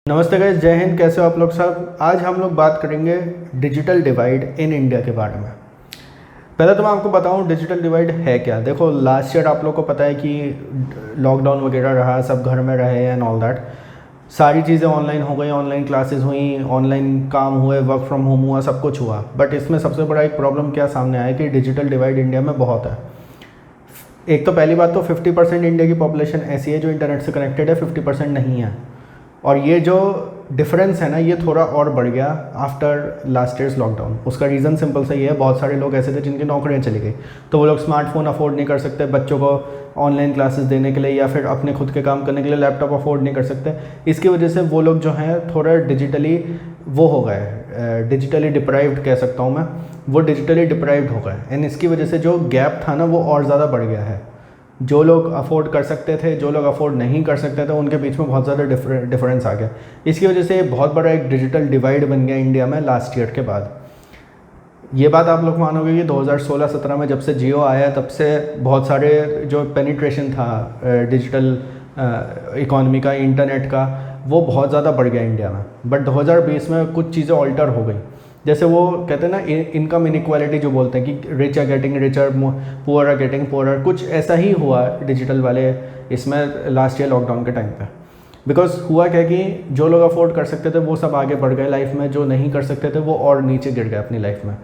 नमस्ते गाइस, जय हिंद। कैसे हो आप लोग सब। आज हम लोग बात करेंगे डिजिटल डिवाइड इन इंडिया के बारे में। पहले तो मैं आपको बताऊं डिजिटल डिवाइड है क्या। देखो, लास्ट ईयर आप लोग को पता है कि लॉकडाउन वगैरह रहा, सब घर में रहे एंड ऑल दैट। सारी चीज़ें ऑनलाइन हो गई, ऑनलाइन क्लासेस हुई, ऑनलाइन काम हुए, वर्क फ्रॉम होम हुआ, सब कुछ हुआ। बट इसमें सबसे बड़ा एक प्रॉब्लम क्या सामने आया कि डिजिटल डिवाइड इंडिया में बहुत है। एक तो पहली बात तो 50% इंडिया की पॉपुलेशन ऐसी है जो इंटरनेट से कनेक्टेड है, 50% नहीं है। और ये जो डिफरेंस है ना, ये थोड़ा और बढ़ गया आफ्टर लास्ट ईयर्स लॉकडाउन। उसका रीज़न सिंपल सा ही है, बहुत सारे लोग ऐसे थे जिनकी नौकरियां चली गई, तो वो लोग स्मार्टफोन अफोर्ड नहीं कर सकते बच्चों को ऑनलाइन क्लासेस देने के लिए, या फिर अपने खुद के काम करने के लिए लैपटॉप अफोर्ड नहीं कर सकते। इसकी वजह से वो लोग जो हैं थोड़ा डिजिटली वो हो गए, डिजिटली डिप्राइव्ड कह सकता हूँ मैं, वो डिजिटली डिप्राइव्ड हो गए। एंड इसकी वजह से जो गैप था ना, वो और ज़्यादा बढ़ गया है। जो लोग अफोर्ड कर सकते थे, जो लोग अफोर्ड नहीं कर सकते थे, उनके बीच में बहुत ज़्यादा डिफरेंस आ गया। इसकी वजह से बहुत बड़ा एक डिजिटल डिवाइड बन गया इंडिया में लास्ट ईयर के बाद। ये बात आप लोग मानोगे कि 2016-17 में जब से जियो आया, तब से बहुत सारे जो पेनिट्रेशन था डिजिटल इकॉनमी का, इंटरनेट का, वो बहुत ज़्यादा बढ़ गया इंडिया में। बट 2020 में कुछ चीज़ें ऑल्टर हो गई। जैसे वो कहते हैं ना, इनकम इनइक्वालिटी जो बोलते हैं कि rich are getting richer, poor are getting poorer, कुछ ऐसा ही हुआ डिजिटल वाले इसमें लास्ट ईयर लॉकडाउन के टाइम पे। बिकॉज हुआ क्या कि जो लोग अफोर्ड कर सकते थे वो सब आगे बढ़ गए लाइफ में, जो नहीं कर सकते थे वो और नीचे गिर गए अपनी लाइफ में।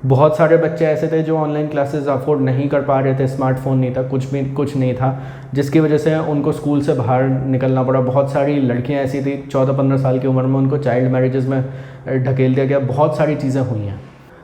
बहुत सारे बच्चे ऐसे थे जो ऑनलाइन क्लासेस अफोर्ड नहीं कर पा रहे थे, स्मार्टफोन नहीं था, कुछ नहीं था, जिसकी वजह से उनको स्कूल से बाहर निकलना पड़ा। बहुत सारी लड़कियां ऐसी थी 14-15 साल की उम्र में, उनको चाइल्ड मैरिजेस में ढकेल दिया गया। बहुत सारी चीज़ें हुई हैं।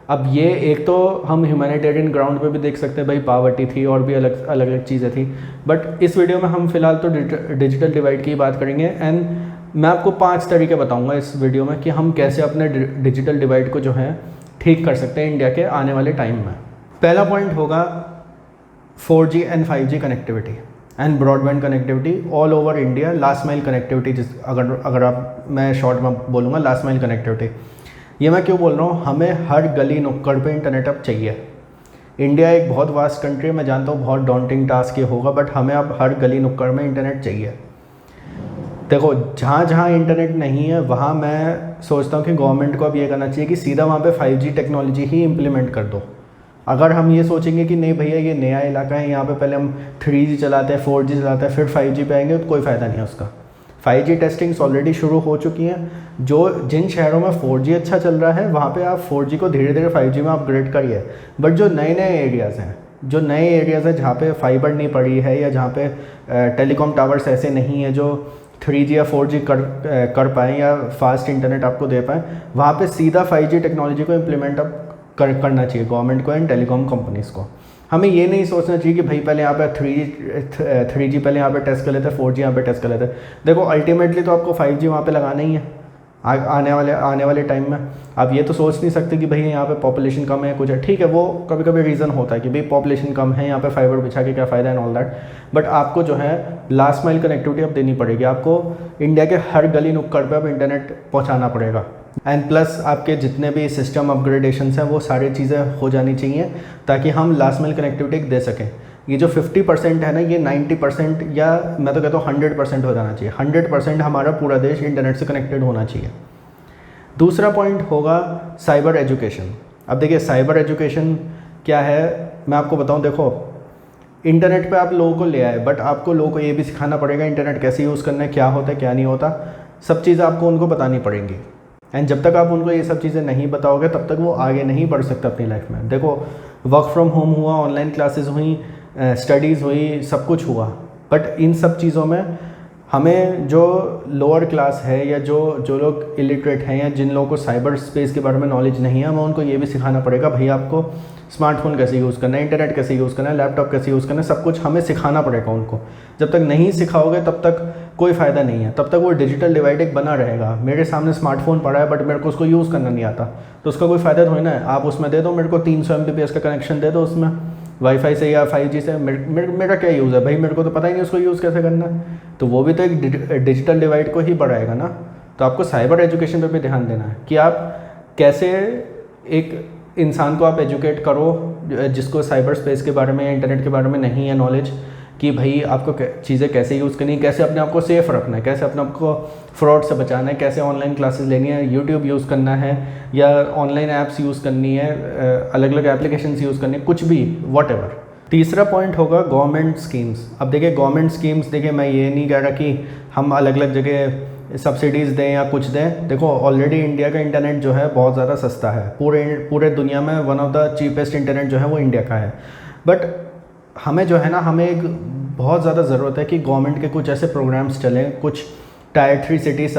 अब ये एक तो हम ह्यूमैनिटेरियन ग्राउंड पे भी देख सकते हैं, भाई पावर्टी थी और भी अलग अलग चीज़ें थी। बट इस वीडियो में हम फिलहाल तो डिजिटल डिवाइड की बात करेंगे। एंड मैं आपको 5 तरीके बताऊंगा इस वीडियो में कि हम कैसे अपने डिजिटल डिवाइड को जो है ठीक कर सकते हैं इंडिया के आने वाले टाइम में। पहला पॉइंट होगा 4G and 5G connectivity and broadband connectivity all over India. Last mile connectivity, अगर आप मैं शॉर्ट में बोलूँगा लास्ट माइल कनेक्टिविटी। ये मैं क्यों बोल रहा हूँ, हमें हर गली नुक्कड़ पे इंटरनेट अब चाहिए। इंडिया एक बहुत वास्ट कंट्री है, मैं जानता हूँ बहुत डॉन्टिंग टास्क ये होगा, बट हमें अब हर गली नुक्कड़ में इंटरनेट चाहिए। देखो, जहाँ जहाँ इंटरनेट नहीं है वहाँ मैं सोचता हूँ कि गवर्नमेंट को अब ये करना चाहिए कि सीधा वहाँ पे 5G टेक्नोलॉजी ही इम्प्लीमेंट कर दो। अगर हम ये सोचेंगे कि नहीं भैया ये नया इलाका है, यहाँ पे पहले हम 3G चलाते हैं, 4G चलाते हैं, फिर 5G पे आएंगे, तो कोई फ़ायदा नहीं है उसका। 5G टेस्टिंग्स ऑलरेडी शुरू हो चुकी हैं। जिन शहरों में 4G अच्छा चल रहा है, वहाँ पे आप 4G को धीरे धीरे 5G में अपग्रेड करिए। बट जो नए नए एरियाज़ हैं, जहाँ पे फाइबर नहीं पड़ी है, या जहाँ पे टेलीकॉम टावर्स ऐसे नहीं है जो 3G या 4G कर पाएँ या फास्ट इंटरनेट आपको दे पाएँ, वहाँ पे सीधा 5G टेक्नोलॉजी को इम्प्लीमेंट अब करना चाहिए गवर्नमेंट को एंड टेलीकॉम कंपनीज़ को। हमें ये नहीं सोचना चाहिए कि भाई पहले यहाँ पे 3G पहले यहाँ पे टेस्ट कर लेते हैं, 4G यहाँ पे टेस्ट कर लेते हैं। देखो, अल्टीमेटली तो आपको 5G वहाँ पे लगाना ही है आने वाले टाइम में। आप ये तो सोच नहीं सकते कि भाई यहाँ पे पॉपुलेशन कम है, कुछ है, ठीक है, वो कभी कभी रीज़न होता है कि भाई पॉपुलेशन कम है, यहाँ पे फाइबर बिछा के क्या फ़ायदा एंड ऑल दैट। बट आपको जो है लास्ट माइल कनेक्टिविटी अब देनी पड़ेगी। आपको इंडिया के हर गली नुक्कड़ पे अब इंटरनेट पहुँचाना पड़ेगा। एंड प्लस आपके जितने भी सिस्टम अपग्रेडेशंस हैं वो सारी चीज़ें हो जानी चाहिए, ताकि हम लास्ट माइल कनेक्टिविटी दे सकें। ये जो 50% है ना, ये 90% या मैं तो कहता हूँ 100% हो जाना चाहिए। 100% हमारा पूरा देश इंटरनेट से कनेक्टेड होना चाहिए। दूसरा पॉइंट होगा साइबर एजुकेशन। अब देखिए, साइबर एजुकेशन क्या है मैं आपको बताऊँ। देखो, इंटरनेट पे आप लोगों को ले आए, बट आपको लोगों को ये भी सिखाना पड़ेगा इंटरनेट कैसे यूज़ करना है, क्या होता है क्या नहीं होता, सब चीज़ें आपको उनको बतानी पड़ेंगी। एंड जब तक आप उनको ये सब चीज़ें नहीं बताओगे, तब तक वो आगे नहीं बढ़ सकते अपनी लाइफ में। देखो, वर्क फ्रॉम होम हुआ, ऑनलाइन क्लासेस हुई, स्टडीज़ हुई, सब कुछ हुआ, बट इन सब चीज़ों में हमें जो लोअर क्लास है या जो लोग इलिटरेट हैं या जिन लोगों को साइबर स्पेस के बारे में नॉलेज नहीं है, हमें उनको ये भी सिखाना पड़ेगा भाई आपको स्मार्टफोन कैसे यूज़ करना है, इंटरनेट कैसे यूज़ करना है, लैपटॉप कैसे यूज़ करना है, सब कुछ हमें सिखाना पड़ेगा उनको। जब तक नहीं सिखाओगे तब तक कोई फ़ायदा नहीं है, तब तक वो डिजिटल डिवाइड एक बना रहेगा। मेरे सामने स्मार्टफोन पड़ा है बट मेरे को उसको यूज़ करना नहीं आता, तो उसका कोई फ़ायदा थोड़ी ना है। आप उसमें दे दो मेरे को 300 Mbps का कनेक्शन दे दो उसमें वाईफाई से या 5G से, मेरा क्या यूज़ है भाई, मेरे को तो पता ही नहीं उसको यूज़ कैसे करना है। तो वो भी तो एक डिजिटल डिवाइड को ही बढ़ाएगा ना। तो आपको साइबर एजुकेशन पे भी ध्यान देना है कि आप कैसे एक इंसान को आप एजुकेट करो जिसको साइबर स्पेस के बारे में या इंटरनेट के बारे में नहीं है नॉलेज, कि भाई आपको चीज़ें कैसे यूज़ करनी है, कैसे अपने आप को सेफ़ रखना है, कैसे अपने आप को फ्रॉड से बचाना है, कैसे ऑनलाइन क्लासेस लेनी है, यूट्यूब यूज़ करना है या ऑनलाइन ऐप्स यूज़ करनी है, अलग अलग एप्लीकेशंस यूज़ करनी है, कुछ भी वॉटएवर। तीसरा पॉइंट होगा गवर्नमेंट स्कीम्स। अब देखिए गवर्नमेंट स्कीम्स, देखिए मैं ये नहीं कह रहा कि हम अलग अलग जगह सब्सिडीज़ दें या कुछ दें। देखो ऑलरेडी इंडिया का इंटरनेट जो है बहुत ज़्यादा सस्ता है, पूरे दुनिया में one of the cheapest internet जो है वो इंडिया का है। बट हमें जो है ना, हमें एक बहुत ज़्यादा ज़रूरत है कि गवर्नमेंट के कुछ ऐसे प्रोग्राम्स चलें कुछ टायर 3 सिटीज़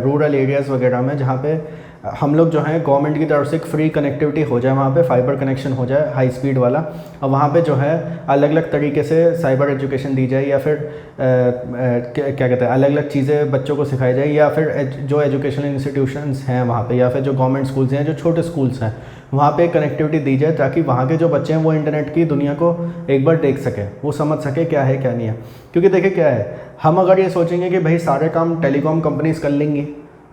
रूरल एरियाज़ वगैरह में, जहाँ पे हम लोग जो है गवर्नमेंट की तरफ से एक फ्री कनेक्टिविटी हो जाए, वहाँ पे फाइबर कनेक्शन हो जाए हाई स्पीड वाला, और वहाँ पे जो है अलग अलग तरीके से साइबर एजुकेशन दी जाए, या फिर क्या कहते हैं अलग अलग चीज़ें बच्चों को सिखाई जाए, या फिर जो एजुकेशनल इंस्टीट्यूशंस हैं वहाँ पे, या फिर जो गवर्नमेंट स्कूल्स हैं, जो छोटे स्कूल्स हैं, वहाँ पे कनेक्टिविटी दी जाए, ताकि वहाँ के जो बच्चे हैं वो इंटरनेट की दुनिया को एक बार देख सकें, वो समझ सके क्या है क्या नहीं है। क्योंकि देखिए क्या है, हम अगर ये सोचेंगे कि भाई सारे काम टेलीकॉम कंपनीज कर लेंगी,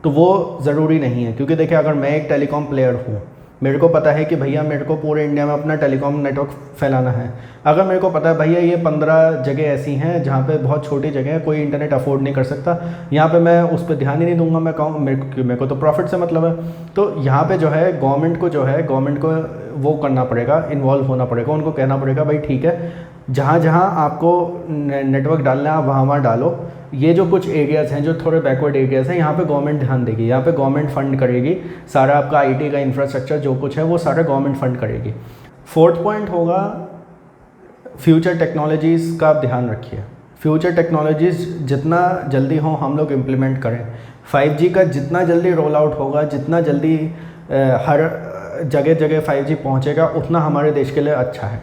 तो वो ज़रूरी नहीं है। क्योंकि देखिए अगर मैं एक टेलीकॉम प्लेयर हूँ, मेरे को पता है कि भैया मेरे को पूरे इंडिया में अपना टेलीकॉम नेटवर्क फैलाना है। अगर मेरे को पता है भैया ये 15 जगह ऐसी हैं जहाँ पे बहुत छोटी जगह है, कोई इंटरनेट अफोर्ड नहीं कर सकता, यहाँ पे मैं उस पर ध्यान ही नहीं दूंगा, मैं कहूँ मेरे को तो प्रॉफिट से मतलब है। तो यहाँ पे जो है गवर्नमेंट को वो करना पड़ेगा, इन्वॉल्व होना पड़ेगा, उनको कहना पड़ेगा भाई ठीक है, जहाँ जहाँ आपको नेटवर्क डालना है आप वहाँ वहाँ डालो। ये जो कुछ एरियाज़ हैं जो थोड़े बैकवर्ड एरियाज़ हैं, यहाँ पे गवर्नमेंट ध्यान देगी, यहाँ पे गवर्नमेंट फंड करेगी, सारा आपका आईटी का इंफ्रास्ट्रक्चर जो कुछ है वो सारा गवर्नमेंट फंड करेगी। फोर्थ पॉइंट होगा फ्यूचर टेक्नोलॉजीज़ का आप ध्यान रखिए। फ्यूचर टेक्नोलॉजीज़ जितना जल्दी हो हम लोग इम्प्लीमेंट करें। 5G का जितना जल्दी रोल आउट होगा, जितना जल्दी हर जगह जगह 5G पहुँचेगा, उतना हमारे देश के लिए अच्छा है।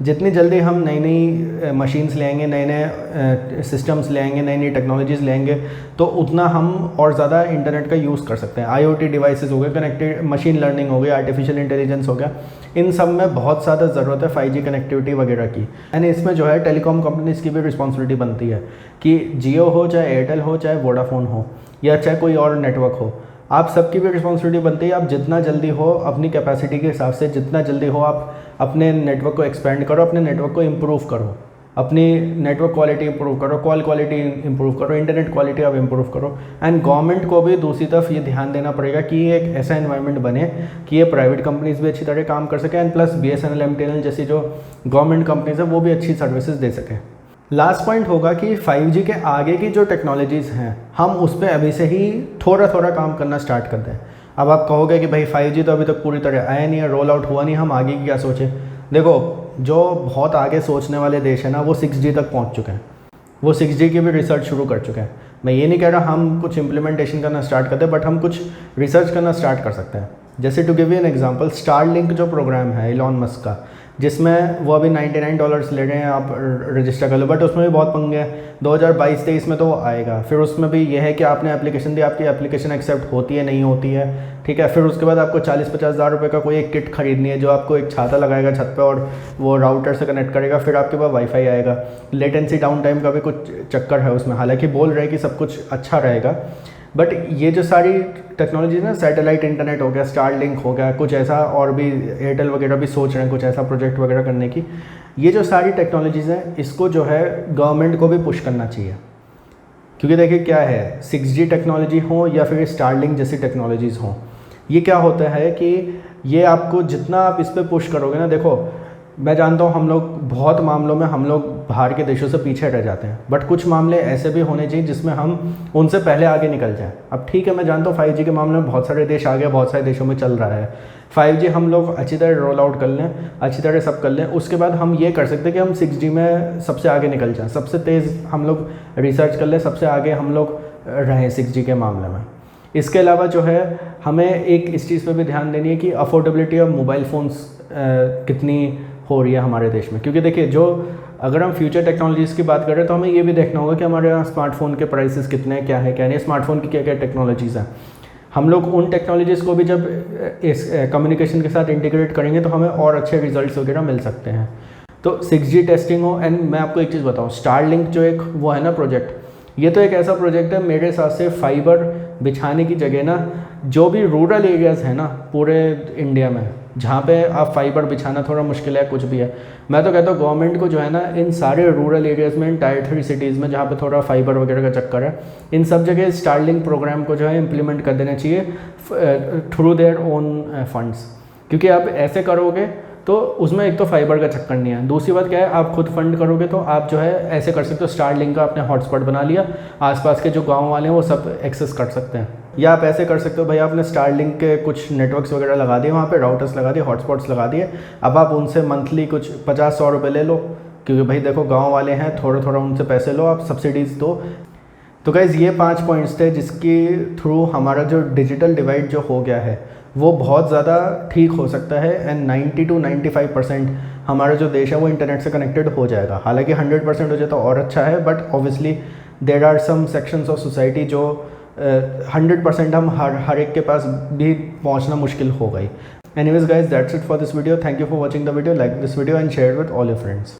जितनी जल्दी हम नई नई मशीन्स ले आएंगे, नए नए सिस्टम्स ले आएंगे, नई नई टेक्नोलॉजीज़ लेंगे, तो उतना हम और ज़्यादा इंटरनेट का यूज़ कर सकते हैं। IoT डिवाइसेस हो गए, कनेक्टेड मशीन लर्निंग हो गया, आर्टिफिशियल इंटेलिजेंस हो गया, इन सब में बहुत ज़्यादा ज़रूरत है 5G कनेक्टिविटी वगैरह की। यानी इसमें जो है टेलीकॉम कंपनीज़ की भी रिस्पॉन्सिबिलिटी बनती है कि जियो हो, चाहे एयरटेल हो, चाहे वोडाफोन हो, या चाहे कोई और नेटवर्क हो, आप सबकी भी रिस्पॉन्सिबिलिटी बनती है। आप जितना जल्दी हो अपनी कैपेसिटी के हिसाब से, जितना जल्दी हो आप अपने नेटवर्क को एक्सपेंड करो, अपने नेटवर्क को इम्प्रूव करो, अपनी नेटवर्क क्वालिटी इंप्रूव करो, कॉल क्वालिटी इंप्रूव करो, इंटरनेट क्वालिटी आप इंप्रूव करो। एंड गवर्नमेंट को भी दूसरी तरफ ये ध्यान देना पड़ेगा कि ये एक ऐसा एनवायरनमेंट बने कि ये प्राइवेट कंपनीज भी अच्छी तरह काम कर सकें, एंड प्लस BSNL MTNL जैसी जो गवर्नमेंट कंपनीज है वो भी अच्छी सर्विसेज दे सकें। लास्ट पॉइंट होगा कि 5G के आगे की जो टेक्नोलॉजीज़ हैं हम उस पर अभी से ही थोड़ा थोड़ा काम करना स्टार्ट कर दें। अब आप कहोगे कि भाई 5G तो अभी तक पूरी तरह आया नहीं है, रोल आउट हुआ नहीं, हम आगे की क्या सोचें। देखो जो बहुत आगे सोचने वाले देश है ना, वो 6G तक पहुंच चुके हैं, वो 6G की भी रिसर्च शुरू कर चुके हैं। मैं ये नहीं कह रहा हम कुछ इम्प्लीमेंटेशन करना स्टार्ट करते हैं, बट हम कुछ रिसर्च करना स्टार्ट कर सकते हैं। जैसे to give you an example, Starlink जो प्रोग्राम है इलॉन मस्क का, जिसमें वो अभी $99 ले रहे हैं, आप रजिस्टर कर लो, बट उसमें भी बहुत पंगे हैं। 2022-23 में तो वो आएगा। फिर उसमें भी ये है कि आपने एप्लीकेशन दी, आपकी एप्लीकेशन एक्सेप्ट होती है नहीं होती है, ठीक है। फिर उसके बाद आपको 40-50 हज़ार रुपये का कोई एक किट खरीदनी है, जो आपको एक छाता लगाएगा छत पे और वो राउटर से कनेक्ट करेगा, फिर आपके पास वाईफाई आएगा। लेटेंसी डाउन टाइम का भी कुछ चक्कर है उसमें, हालांकि बोल रहे हैं कि सब कुछ अच्छा रहेगा, बट ये जो सारी टेक्नोलॉजी ना, सैटेलाइट इंटरनेट हो गया, स्टारलिंक हो गया, कुछ ऐसा, और भी एयरटेल वगैरह भी सोच रहे हैं कुछ ऐसा प्रोजेक्ट वगैरह करने की। ये जो सारी टेक्नोलॉजीज़ हैं, इसको जो है गवर्नमेंट को भी पुश करना चाहिए। क्योंकि देखिए क्या है, 6G टेक्नोलॉजी हो या फिर स्टारलिंक जैसी टेक्नोलॉजीज़ हों, ये क्या होता है कि ये आपको जितना आप इस पर पुश करोगे ना, देखो मैं जानता हूँ हम लोग बहुत मामलों में हम लोग बाहर के देशों से पीछे रह जाते हैं, बट कुछ मामले ऐसे भी होने चाहिए जिसमें हम उनसे पहले आगे निकल जाएं। अब ठीक है, मैं जानता हूँ 5G के मामले में बहुत सारे देश आगे, बहुत सारे देशों में चल रहा है 5G, हम लोग अच्छी तरह रोल आउट कर लें, अच्छी तरह सब कर लें, उसके बाद हम ये कर सकते हैं कि हम 6G में सबसे आगे निकल जाएँ, सबसे तेज़ हम लोग रिसर्च कर लें, सबसे आगे हम लोग रहें 6G के मामले में। इसके अलावा जो है हमें एक इस चीज़ पर भी ध्यान देनी है कि अफोर्डेबिलिटी ऑफ मोबाइल फ़ोन्स कितनी हो रही है हमारे देश में। क्योंकि देखिए, जो अगर हम फ्यूचर टेक्नोलॉजीज़ की बात करें तो हमें ये भी देखना होगा कि हमारे यहाँ स्मार्टफोन के प्राइसेस कितने हैं, क्या है क्या नहीं, स्मार्टफोन की क्या क्या टेक्नोलॉजीज़ हैं। हम लोग उन टेक्नोलॉजीज़ को भी जब इस कम्युनिकेशन के साथ इंटीग्रेट करेंगे तो हमें और अच्छे रिजल्ट्स वगैरह मिल सकते हैं। तो 6G टेस्टिंग हो, एंड मैं आपको एक चीज़ बताऊँ, स्टारलिंक जो एक वो है ना प्रोजेक्ट, ये तो एक ऐसा प्रोजेक्ट है मेरे हिसाब से फाइबर बिछाने की जगह ना, जो भी रूरल एरियाज़ हैं ना पूरे इंडिया में, जहाँ पे आप फाइबर बिछाना थोड़ा मुश्किल है, कुछ भी है, मैं तो कहता हूँ गवर्नमेंट को जो है ना इन सारे रूरल एरियाज़ में, इन टायर 3 सिटीज़ में जहाँ पे थोड़ा फाइबर वगैरह का चक्कर है, इन सब जगह स्टारलिंक प्रोग्राम को जो है इम्प्लीमेंट कर देना चाहिए थ्रू देयर ओन फंड्स। क्योंकि आप ऐसे करोगे तो उसमें एक तो फाइबर का चक्कर नहीं है, दूसरी बात क्या है, आप खुद फंड करोगे तो आप जो है ऐसे कर सकते हो, स्टारलिंक का अपने हॉटस्पॉट बना लिया, आसपास के जो गांव वाले हैं वो सब एक्सेस कर सकते हैं। या आप ऐसे कर सकते हो भाई, आपने स्टारलिंक के कुछ नेटवर्क्स वगैरह लगा दिए, वहाँ पे राउटर्स लगा दिए, हॉटस्पॉट्स लगा दिए, अब आप उनसे मंथली कुछ 50-100 रुपये ले लो, क्योंकि भाई देखो गाँव वाले हैं, थोड़ा थोड़ा उनसे पैसे लो, आप सब्सिडीज़ दो। तो गाइज़ ये 5 पॉइंट्स थे जिसके थ्रू हमारा जो डिजिटल डिवाइड जो हो गया है वो बहुत ज़्यादा ठीक हो सकता है, एंड 90 to 95% हमारा जो देश है वो इंटरनेट से कनेक्टेड हो जाएगा। हालांकि 100% हो जाए तो और अच्छा है, but obviously there are some sections of society जो 100% हम हर एक के पास भी पहुंचना मुश्किल हो गई। Anyways guys, that's it for this video. Thank you for watching the video. Like this video and share with all your friends.